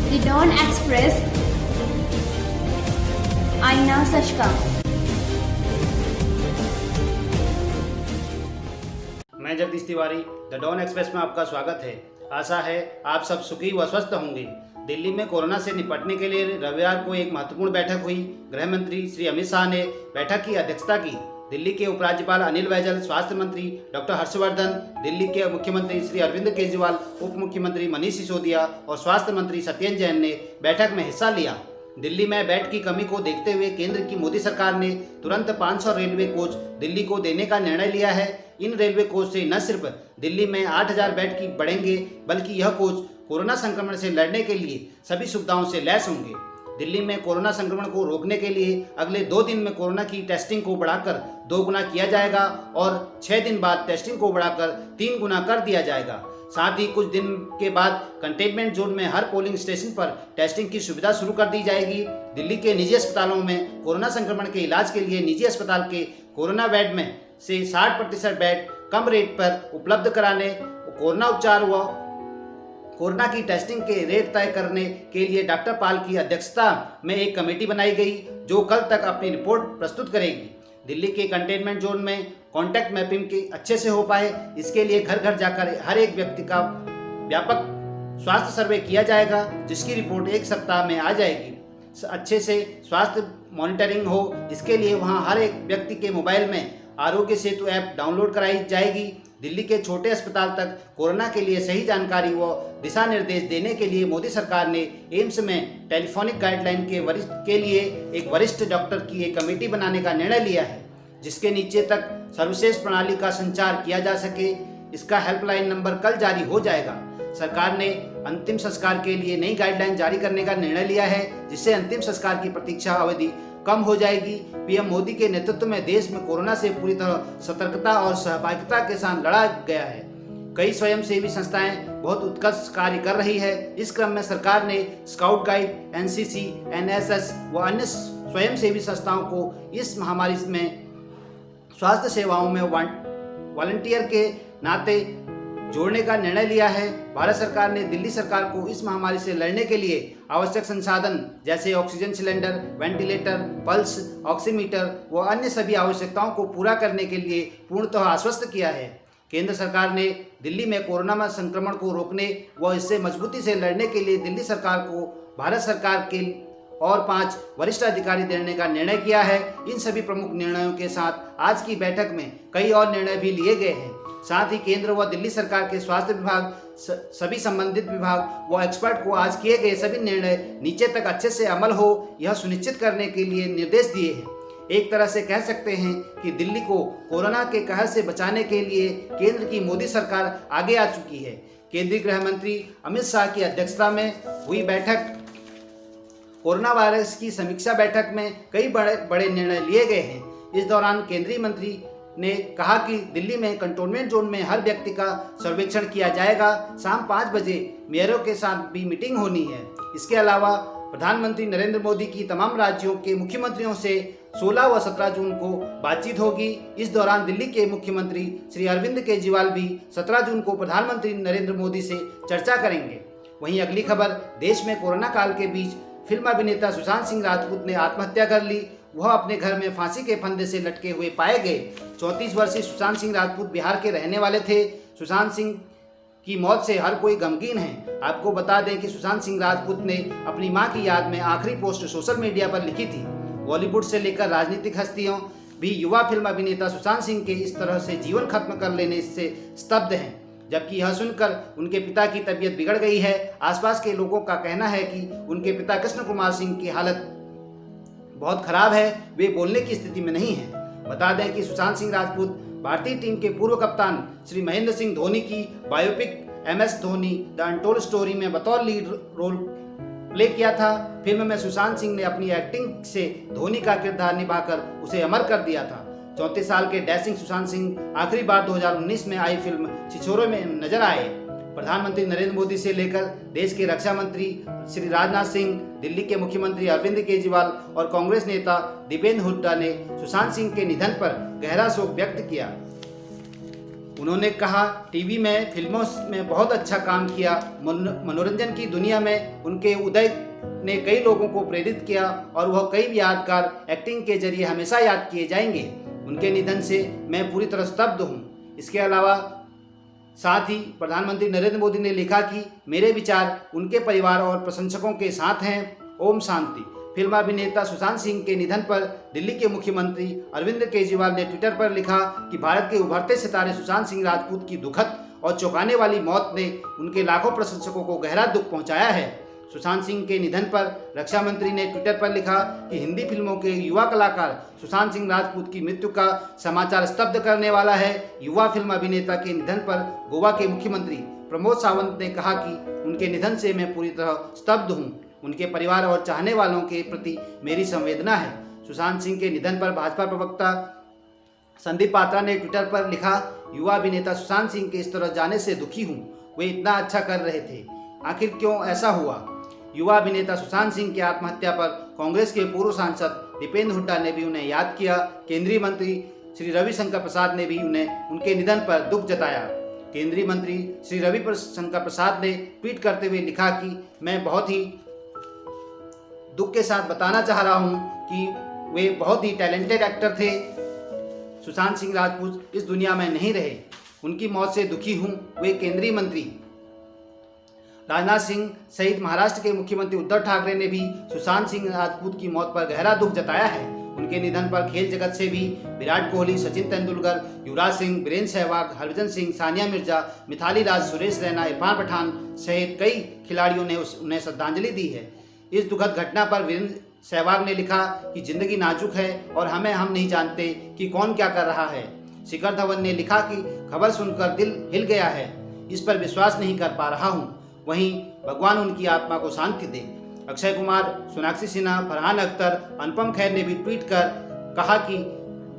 The Dawn Express, आईना सच का। मैं Jagdish Tiwari, the Don Express में आपका स्वागत है। आशा है आप सब सुखी व स्वस्थ होंगे। दिल्ली में कोरोना से निपटने के लिए रविवार को एक महत्वपूर्ण बैठक हुई। गृह मंत्री श्री अमित शाह ने बैठक की अध्यक्षता की। दिल्ली के उपराज्यपाल अनिल बैजल, स्वास्थ्य मंत्री डॉक्टर हर्षवर्धन, दिल्ली के मुख्यमंत्री श्री अरविंद केजरीवाल, उप मुख्यमंत्री मनीष सिसोदिया और स्वास्थ्य मंत्री सत्येंद्र जैन ने बैठक में हिस्सा लिया। दिल्ली में बेड की कमी को देखते हुए केंद्र की मोदी सरकार ने तुरंत 500 रेलवे कोच दिल्ली को देने का निर्णय लिया है। इन रेलवे कोच से न सिर्फ दिल्ली में 8000 बेड की बढ़ेंगे, बल्कि यह कोच कोरोना संक्रमण से लड़ने के लिए सभी सुविधाओं से लैस होंगे। दिल्ली में कोरोना संक्रमण को रोकने के लिए अगले 2 दिन में कोरोना की टेस्टिंग को बढ़ाकर 2 गुना किया जाएगा और 6 दिन बाद टेस्टिंग को बढ़ाकर 3 गुना कर दिया जाएगा। साथ ही कुछ दिन के बाद कंटेनमेंट जोन में हर पोलिंग स्टेशन पर टेस्टिंग की सुविधा शुरू कर दी जाएगी। दिल्ली के निजी अस्पतालों में कोरोना संक्रमण के इलाज के लिए निजी अस्पताल के कोरोना बेड में से 60% बेड कम रेट पर उपलब्ध कराने, कोरोना उपचार व कोरोना की टेस्टिंग के रेट तय करने के लिए डॉक्टर पाल की अध्यक्षता में एक कमेटी बनाई गई, जो कल तक अपनी रिपोर्ट प्रस्तुत करेगी। दिल्ली के कंटेनमेंट जोन में कॉन्टैक्ट मैपिंग के अच्छे से हो पाए, इसके लिए घर घर जाकर हर एक व्यक्ति का व्यापक स्वास्थ्य सर्वे किया जाएगा, जिसकी रिपोर्ट 1 सप्ताह में आ जाएगी। अच्छे से स्वास्थ्य मॉनिटरिंग हो, इसके लिए वहां हर एक व्यक्ति के मोबाइल में आरोग्य सेतु ऐप डाउनलोड कराई जाएगी। दिल्ली के छोटे अस्पताल तक कोरोना के लिए सही जानकारी व दिशा निर्देश देने के लिए मोदी सरकार ने एम्स में टेलीफोनिक गाइडलाइन के लिए एक वरिष्ठ डॉक्टर की एक कमेटी बनाने का निर्णय लिया है, जिसके नीचे तक सर्वश्रेष्ठ प्रणाली का संचार किया जा सके। इसका हेल्पलाइन नंबर कल जारी हो जाएगा। सरकार ने अंतिम संस्कार के लिए नई गाइडलाइन जारी करने का निर्णय लिया है, जिससे अंतिम संस्कार की प्रतीक्षा अवधि कम हो जाएगी। पीएम मोदी के नेतृत्व में देश में कोरोना से पूरी तरह सतर्कता और सहभागिता के साथ लड़ा गया है। कई स्वयंसेवी संस्थाएं बहुत उत्कृष्ट कार्य कर रही है। इस क्रम में सरकार ने स्काउट गाइड, एनसीसी, एनएसएस व अन्य स्वयंसेवी संस्थाओं को इस महामारी में स्वास्थ्य सेवाओं में वॉलंटियर के नाते जोड़ने का निर्णय लिया है। भारत सरकार ने दिल्ली सरकार को इस महामारी से लड़ने के लिए आवश्यक संसाधन जैसे oxygen cylinder, ventilator, pulse oximeter व अन्य सभी आवश्यकताओं को पूरा करने के लिए पूर्णतः आश्वस्त किया है। केंद्र सरकार ने दिल्ली में कोरोना में संक्रमण को रोकने व इससे मजबूती से लड़ने के लिए दिल्ली सरकार को भारत सरकार के और 5 वरिष्ठ अधिकारी देने का निर्णय किया है। इन सभी प्रमुख निर्णयों के साथ आज की बैठक में कई और निर्णय भी लिए गए हैं। साथ ही केंद्र व दिल्ली सरकार के स्वास्थ्य विभाग, सभी संबंधित विभाग व एक्सपर्ट को आज किए गए सभी निर्णय नीचे तक अच्छे से अमल हो, यह सुनिश्चित करने के लिए निर्देश दिए हैं। एक तरह से कह सकते हैं कि दिल्ली को कोरोना के कहर से बचाने के लिए केंद्र की मोदी सरकार आगे आ चुकी है। केंद्रीय गृह मंत्री अमित शाह की अध्यक्षता में हुई बैठक कोरोना वायरस की समीक्षा बैठक में कई बड़े निर्णय लिए गए हैं। इस दौरान केंद्रीय मंत्री ने कहा कि दिल्ली में कंटोनमेंट जोन में हर व्यक्ति का सर्वेक्षण किया जाएगा। शाम 5 बजे मेयरों के साथ भी मीटिंग होनी है। इसके अलावा प्रधानमंत्री नरेंद्र मोदी की तमाम राज्यों के मुख्यमंत्रियों से 16 व 17 जून को बातचीत होगी। इस दौरान दिल्ली के मुख्यमंत्री श्री अरविंद केजरीवाल भी 17 जून को प्रधानमंत्री नरेंद्र मोदी से चर्चा करेंगे। वहीं अगली खबर, देश में कोरोना काल के बीच फिल्म अभिनेता सुशांत सिंह राजपूत ने आत्महत्या कर ली। वह अपने घर में फांसी के फंदे से लटके हुए पाए गए। 34 वर्षीय सुशांत सिंह राजपूत बिहार के रहने वाले थे। सुशांत सिंह की मौत से हर कोई गमगीन है। आपको बता दें कि सुशांत सिंह राजपूत ने अपनी मां की याद में आखिरी पोस्ट सोशल मीडिया पर लिखी थी। बॉलीवुड से लेकर राजनीतिक हस्तियों भी युवा फिल्म अभिनेता सुशांत सिंह के इस तरह से जीवन खत्म कर लेने से स्तब्ध हैं। जबकि यह सुनकर उनके पिता की तबीयत बिगड़ गई है। आसपास के लोगों का कहना है कि उनके पिता कृष्ण कुमार सिंह की हालत बहुत खराब है, वे बोलने की स्थिति में नहीं है। बता दें कि सुशांत सिंह राजपूत भारतीय टीम के पूर्व कप्तान श्री महेंद्र सिंह धोनी की biopic MS Dhoni the untold story में बतौर लीड रोल प्ले किया था। फिल्म में सुशांत सिंह ने अपनी एक्टिंग से धोनी का किरदार निभाकर उसे अमर कर दिया था। 34 साल के डैशिंग सुशांत सिंह आखिरी बार 2019 में आई फिल्म छिछोरे में नजर आए। प्रधानमंत्री नरेंद्र मोदी से लेकर देश के रक्षा मंत्री श्री राजनाथ सिंह, दिल्ली के मुख्यमंत्री अरविंद केजरीवाल और कांग्रेस नेता दीपेंद्र हुड्डा ने सुशांत सिंह के निधन पर गहरा शोक व्यक्त किया। उन्होंने कहा, टीवी में, फिल्मों में बहुत अच्छा काम किया। मनोरंजन की दुनिया में उनके उदय ने कई लोगों को प्रेरित किया और वह कई यादगार एक्टिंग के जरिए हमेशा याद किए जाएंगे। उनके निधन से मैं पूरी तरह स्तब्ध हूँ। इसके अलावा साथ ही प्रधानमंत्री नरेंद्र मोदी ने लिखा कि मेरे विचार उनके परिवार और प्रशंसकों के साथ हैं। ओम शांति। फिल्म अभिनेता सुशांत सिंह के निधन पर दिल्ली के मुख्यमंत्री अरविंद केजरीवाल ने ट्विटर पर लिखा कि भारत के उभरते सितारे सुशांत सिंह राजपूत की दुखद और चौंकाने वाली मौत ने उनके लाखों प्रशंसकों को गहरा दुख पहुंचाया है। सुशांत सिंह के निधन पर रक्षा मंत्री ने ट्विटर पर लिखा कि हिंदी फिल्मों के युवा कलाकार सुशांत सिंह राजपूत की मृत्यु का समाचार स्तब्ध करने वाला है। युवा फिल्म अभिनेता के निधन पर गोवा के मुख्यमंत्री प्रमोद सावंत ने कहा कि उनके निधन से मैं पूरी तरह स्तब्ध हूं। उनके परिवार और चाहने वालों के प्रति मेरी संवेदना है। सुशांत सिंह के निधन पर भाजपा प्रवक्ता संदीप पात्रा ने ट्विटर पर लिखा, युवा अभिनेता सुशांत सिंह के इस तरह जाने से दुखी हूं। वे इतना अच्छा कर रहे थे, आखिर क्यों ऐसा हुआ। युवा अभिनेता सुशांत सिंह की आत्महत्या पर कांग्रेस के पूर्व सांसद दीपेंद्र हुड्डा ने भी उन्हें याद किया। केंद्रीय मंत्री श्री रविशंकर प्रसाद ने भी उनके निधन पर दुख जताया। केंद्रीय मंत्री श्री रविशंकर प्रसाद ने ट्वीट करते हुए लिखा कि मैं बहुत ही दुख के साथ बताना चाह रहा हूं कि वे बहुत ही टैलेंटेड एक्टर थे। सुशांत सिंह राजपूत इस दुनिया में नहीं रहे, उनकी मौत से दुखी हूं। वे केंद्रीय मंत्री राजनाथ सिंह सहित महाराष्ट्र के मुख्यमंत्री उद्धव ठाकरे ने भी सुशांत सिंह राजपूत की मौत पर गहरा दुख जताया है। उनके निधन पर खेल जगत से भी विराट कोहली, सचिन तेंदुलकर, युवराज सिंह, वीरेंद्र सहवाग, हरभजन सिंह, सानिया मिर्जा, मिथाली राज, सुरेश रैना, इरफान पठान सहित कई खिलाड़ियों ने उन्हें श्रद्धांजलि दी है। इस दुखद घटना पर वीरेंद्र सहवाग ने लिखा कि जिंदगी नाजुक है और हम नहीं जानते कि कौन क्या कर रहा है। शिखर धवन ने लिखा कि खबर सुनकर दिल हिल गया है, इस पर विश्वास नहीं कर पा रहा हूँ। वहीं भगवान उनकी आत्मा को शांति दे। अक्षय कुमार, सोनाक्षी सिन्हा, फरहान अख्तर, अनुपम खेर ने भी ट्वीट कर कहा कि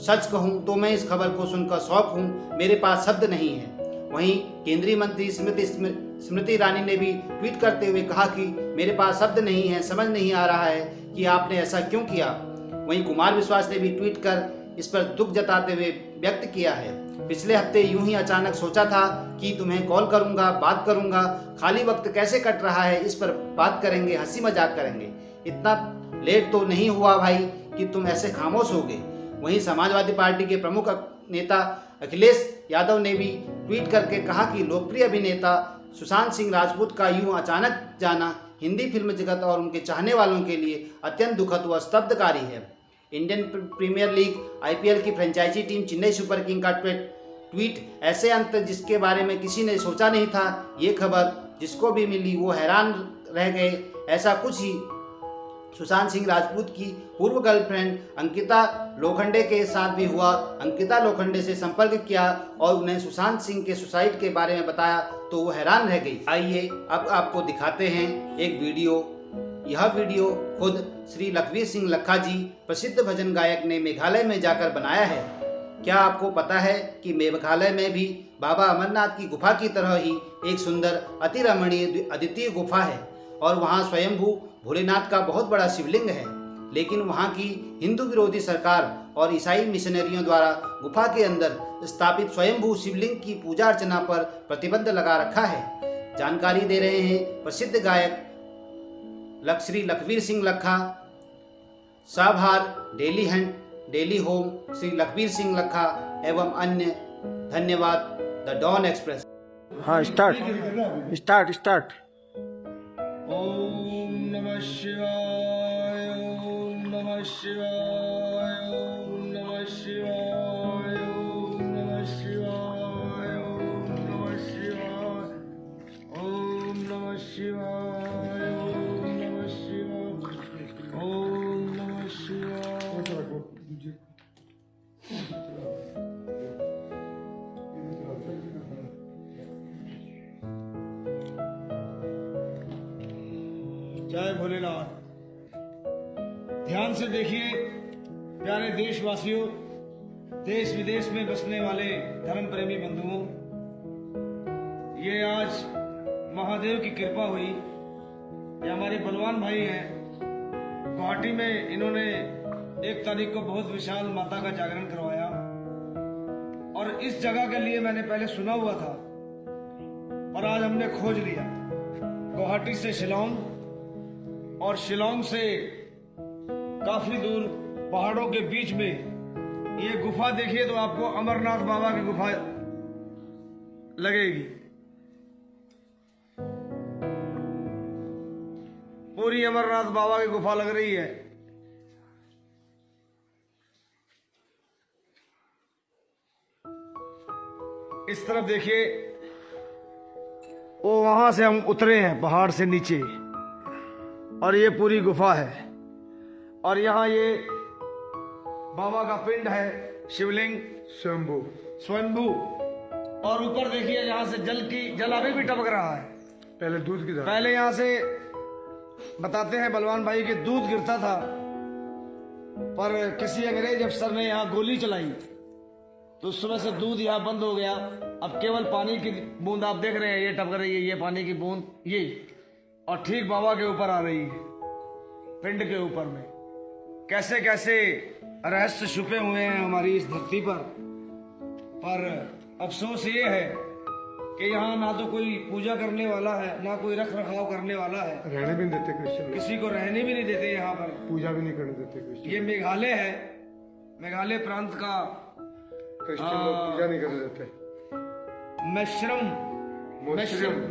सच कहूँ तो मैं इस खबर को सुनकर शॉक हूँ, मेरे पास शब्द नहीं है। वहीं केंद्रीय मंत्री स्मृति ईरानी ने भी ट्वीट करते हुए कहा कि मेरे पास शब्द नहीं है, समझ नहीं आ रहा है कि आपने ऐसा क्यों किया। वहीं कुमार विश्वास ने भी ट्वीट कर इस पर दुख जताते हुए व्यक्त किया है। पिछले हफ्ते यूं ही अचानक सोचा था कि तुम्हें कॉल करूंगा, बात करूंगा, खाली वक्त कैसे कट रहा है इस पर बात करेंगे, हंसी मजाक करेंगे। इतना लेट तो नहीं हुआ भाई कि तुम ऐसे खामोश हो गए। वहीं समाजवादी पार्टी के प्रमुख नेता अखिलेश यादव ने भी ट्वीट करके कहा कि लोकप्रिय अभिनेता सुशांत सिंह राजपूत का यूं अचानक जाना हिंदी फिल्म जगत और उनके चाहने वालों के लिए अत्यंत दुखद व स्तब्धकारी है। इंडियन प्रीमियर लीग IPL की franchisee team Chennai super king का ट्वीट ऐसे अंत जिसके बारे में किसी ने सोचा नहीं था। ये खबर जिसको भी मिली वो हैरान रह गए। ऐसा कुछ ही सुशांत सिंह राजपूत की पूर्व गर्लफ्रेंड अंकिता लोखंडे के साथ भी हुआ। अंकिता लोखंडे से संपर्क किया और उन्हें सुशांत सिंह के सुसाइड के बारे में बताया तो वो हैरान रह गई। आइए अब आपको दिखाते हैं एक वीडियो। यह वीडियो खुद श्री लखवीर सिंह लखा जी, प्रसिद्ध भजन गायक, ने मेघालय में जाकर बनाया है। क्या आपको पता है कि मेघालय में भी बाबा अमरनाथ की गुफा की तरह ही एक सुंदर, अति रमणीय, अद्वितीय गुफा है और वहाँ स्वयंभू भोलेनाथ का बहुत बड़ा शिवलिंग है। लेकिन वहाँ की हिंदू विरोधी सरकार और ईसाई मिशनरियों द्वारा गुफा के अंदर स्थापित स्वयंभू शिवलिंग की पूजा अर्चना पर प्रतिबंध लगा रखा है। जानकारी दे रहे हैं प्रसिद्ध गायक श्री लखवीर सिंह लखा। साभार, Dailyhunt, daily home, Shri Lakhvir Singh Lakha एवं अन्य। धन्यवाद। The Don Express. हाँ, स्टार्ट। ओम नमः शिवाय, ओम नमः शिवाय, ओम नमः शिवाय, ओम नमः शिवाय, ओम नमः शिवाय, ओम नमः शिवाय, ओम नमः शिवाय, ओम नमः शिवाय। जय भोलेनाथ। ध्यान से देखिए प्यारे देशवासियों, देश विदेश में बसने वाले धर्म प्रेमी बंधुओं, ये आज महादेव की कृपा हुई। ये हमारे बलवान भाई हैं। गुवाहाटी में इन्होंने 1 तारीख को बहुत विशाल माता का जागरण करवाया और और इस जगह के लिए मैंने पहले सुना हुआ था, पर आज हमने खोज लिया। गुवाहाटी से शिलोंग और शिलोंग से काफी दूर पहाड़ों के बीच में ये गुफा देखिए तो आपको अमरनाथ बाबा की गुफा लगेगी। पूरी अमरनाथ बाबा की गुफा लग रही है। इस तरफ देखिए, वो वहां से हम उतरे हैं पहाड़ से नीचे और ये पूरी गुफा है और यहाँ ये बाबा का पिंड है, शिवलिंग शंभू स्वयंभू। और ऊपर देखिए यहाँ से जल अभी भी टपक रहा है। पहले दूध की धारा। पहले यहाँ से बताते हैं बलवान भाई कि दूध गिरता था, पर किसी अंग्रेज अफसर ने यहाँ गोली चलाई तो उस समय से दूध यहाँ बंद हो गया। अब केवल पानी की बूंद आप देख रहे हैं, ये टपक रही है, ये पानी की बूंद ये, और ठीक बाबा के ऊपर आ रही है, पिंड के ऊपर में। कैसे कैसे रहस्य छुपे हुए हैं हमारी इस धरती पर अफसोस ये है कि यहाँ ना तो कोई पूजा करने वाला है, ना कोई रख रखाव करने वाला है। रहने भी नहीं देते क्रिश्चियन, किसी को रहने भी नहीं देते यहाँ पर, पूजा भी नहीं करने देते क्रिश्चियन। ये मेघालय है, मेघालय प्रांत का क्रिश्चियन लोग पूजा नहीं करने देते।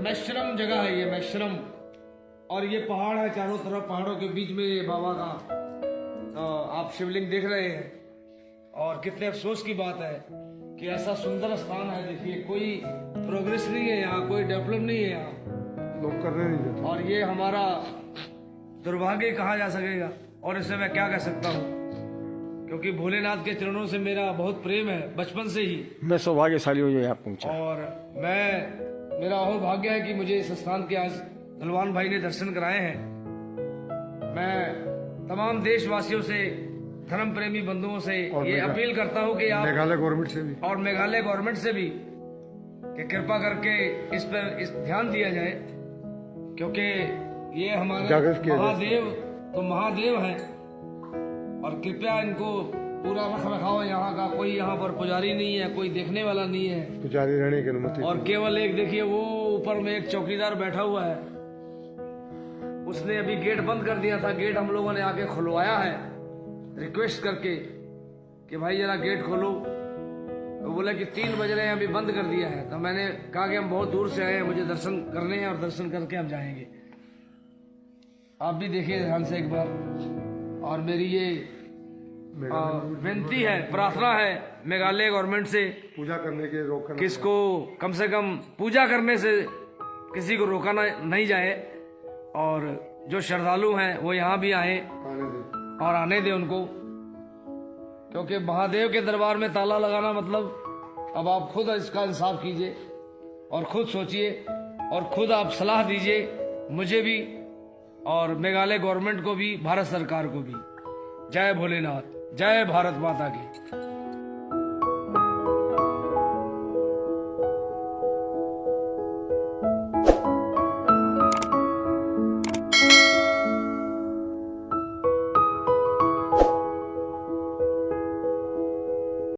मैश्रम जगह है ये, मैश्रम। और ये पहाड़ है चारों तरफ, पहाड़ों के बीच में ये बाबा का आप शिवलिंग देख रहे हैं। और कितने अफसोस की बात है कि ऐसा सुंदर स्थान है। देखिए कोई प्रोग्रेस नहीं है यहाँ, कोई डेवलप नहीं है यहाँ, लोग करने नहीं देते। और ये हमारा दुर्भाग्य कहा जा सकेगा। और इससे मैं क्या कह सकता हूँ, क्योंकि भोलेनाथ के चरणों से मेरा बहुत प्रेम है बचपन से ही। मैं सौभाग्यशाली हो जो यहाँ पहुँचा। और मेरा और भाग्य है कि मुझे इस स्थान के आज बलवान भाई ने दर्शन कराए हैं। मैं तमाम देशवासियों से, धर्म प्रेमी बंधुओं से ये अपील करता हूँ कि आप मेघालय गवर्नमेंट से भी और मेघालय गवर्नमेंट से भी कि कृपा करके इस पर ध्यान दिया जाए, क्योंकि ये हमारे महादेव तो महादेव हैं। और कृपया इनको पूरा रख रखाव यहाँ का, कोई यहाँ पर पुजारी नहीं है, कोई देखने वाला नहीं है, पुजारी रहने की अनुमति। और केवल एक देखिए वो ऊपर में एक चौकीदार बैठा हुआ है, उसने अभी गेट बंद कर दिया था। गेट हम लोगों ने आके खुलवाया है रिक्वेस्ट करके कि भाई जरा गेट खोलो। तो बोला कि 3 बज रहे हैं, अभी बंद कर दिया है। तो मैंने कहा कि हम बहुत दूर से आए हैं, मुझे दर्शन करने हैं और दर्शन करके हम जाएंगे। आप भी देखिए ध्यान से एक बार। और मेरी ये विनती है, प्रार्थना है मेघालय गवर्नमेंट से, पूजा करने के रोकना, किसको कम से कम पूजा करने से किसी को रोका नहीं जाए। और जो श्रद्धालु हैं वो यहाँ भी आए और आने दे उनको, क्योंकि महादेव के दरबार में ताला लगाना मतलब, अब आप खुद इसका इंसाफ कीजिए और खुद सोचिए और खुद आप सलाह दीजिए मुझे भी और मेघालय गवर्नमेंट को भी, भारत सरकार को भी। जय भोलेनाथ, जय भारत माता की।